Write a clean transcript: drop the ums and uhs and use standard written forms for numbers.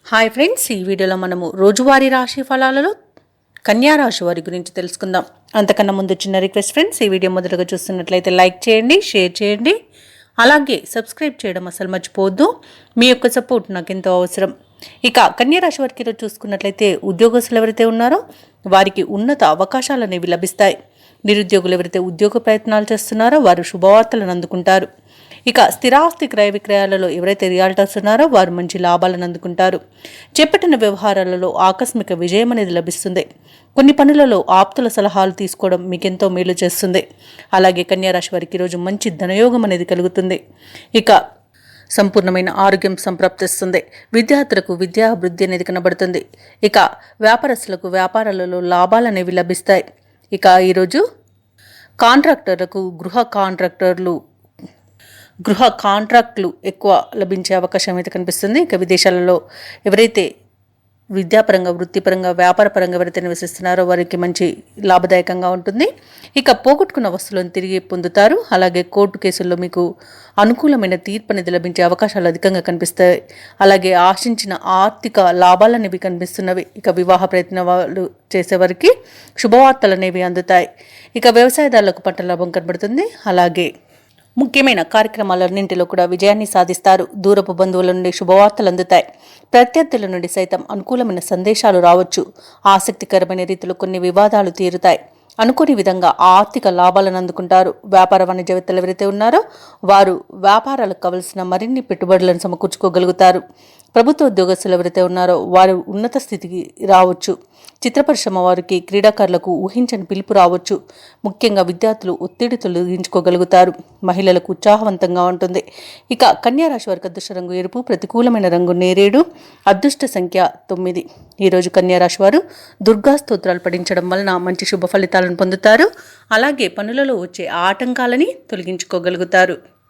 Hi friends, ఈ వీడియోలో మనము రోజువారీ రాశి ఫలాలలో కన్యా రాశి వారి గురించి తెలుసుకుందాం. అంతకన్నా ముందు చిన్న రిక్వెస్ట్ ఫ్రెండ్స్, ఈ వీడియో మొదటగా చూస్తున్నట్లయితే లైక్ చేయండి, షేర్ చేయండి, అలాగే సబ్స్క్రైబ్ చేయడం అసలు మర్చిపోవద్దు. మీ యొక్క సపోర్ట్ నాకు ఎంతో అవసరం. ఇక కన్యా రాశి వారికి ఈరోజు చూసుకున్నట్లయితే ఉద్యోగస్తులు ఎవరైతే ఉన్నారో వారికి ఉన్నత అవకాశాలు అనేవి లభిస్తాయి. నిరుద్యోగులు ఎవరైతే ఉద్యోగ ప్రయత్నాలు చేస్తున్నారో వారు శుభవార్తలను అందుకుంటారు. ఇక స్థిరాస్తి క్రయ విక్రయాలలో ఎవరైతే రియాల్టర్స్ ఉన్నారో వారు మంచి లాభాలను అందుకుంటారు. చేపట్టిన వ్యవహారాలలో ఆకస్మిక విజయం అనేది లభిస్తుంది. కొన్ని పనులలో ఆప్తుల సలహాలు తీసుకోవడం మీకెంతో మేలు చేస్తుంది. అలాగే కన్యా రాశి వారికి ఈరోజు మంచి ధనయోగం అనేది కలుగుతుంది. ఇక సంపూర్ణమైన ఆరోగ్యం సంప్రాప్తిస్తుంది. విద్యార్థులకు విద్యాభివృద్ధి అనేది కనబడుతుంది. ఇక వ్యాపారస్తులకు వ్యాపారాలలో లాభాలు అనేవి లభిస్తాయి. ఇక ఈరోజు కాంట్రాక్టర్లకు గృహ కాంట్రాక్టులు ఎక్కువ లభించే అవకాశం అయితే కనిపిస్తుంది. ఇక విదేశాలలో ఎవరైతే విద్యాపరంగా, వృత్తిపరంగా, వ్యాపారపరంగా ఎవరైతే నివసిస్తున్నారో వారికి మంచి లాభదాయకంగా ఉంటుంది. ఇక పోగొట్టుకున్న వస్తువులను తిరిగి పొందుతారు. అలాగే కోర్టు కేసుల్లో మీకు అనుకూలమైన తీర్పు అనేది లభించే అవకాశాలు అధికంగా కనిపిస్తాయి. అలాగే ఆశించిన ఆర్థిక లాభాలు అనేవి కనిపిస్తున్నవి. ఇక వివాహ ప్రయత్నాలు చేసేవారికి శుభవార్తలు అనేవి అందుతాయి. ఇక వ్యవసాయదారులకు పంట లాభం కనబడుతుంది. అలాగే ముఖ్యమైన కార్యక్రమాలన్నింటిలో కూడా విజయాన్ని సాధిస్తారు. దూరపు బంధువుల నుండి శుభవార్తలు అందుతాయి. ప్రత్యర్థుల నుండి సైతం అనుకూలమైన సందేశాలు రావచ్చు. ఆసక్తికరమైన రీతిలో కొన్ని వివాదాలు తీరుతాయి. అనుకోని విధంగా ఆర్థిక లాభాలను అందుకుంటారు. వ్యాపార వాణిజ్యవేత్తలు ఎవరైతే ఉన్నారో వారు వ్యాపారాలకు కావలసిన మరిన్ని పెట్టుబడులను సమకూర్చుకోగలుగుతారు. ప్రభుత్వ ఉద్యోగస్తులు ఎవరైతే ఉన్నారో వారు ఉన్నత స్థితికి రావచ్చు. చిత్ర పరిశ్రమ వారికి, క్రీడాకారులకు ఊహించని పిలుపు రావచ్చు. ముఖ్యంగా విద్యార్థులు ఒత్తిడి తొలగించుకోగలుగుతారు. మహిళలకు ఉత్సాహవంతంగా ఉంటుంది. ఇక కన్యా రాశి వారికి అదృష్ట రంగు ఎరుపు, ప్రతికూలమైన రంగు నేరేడు, అదృష్ట సంఖ్య 9. ఈరోజు కన్యా రాశి వారు దుర్గా స్తోత్రాలు పఠించడం వలన మంచి శుభ ఫలితాలను పొందుతారు. అలాగే పనులలో వచ్చే ఆటంకాలని తొలగించుకోగలుగుతారు.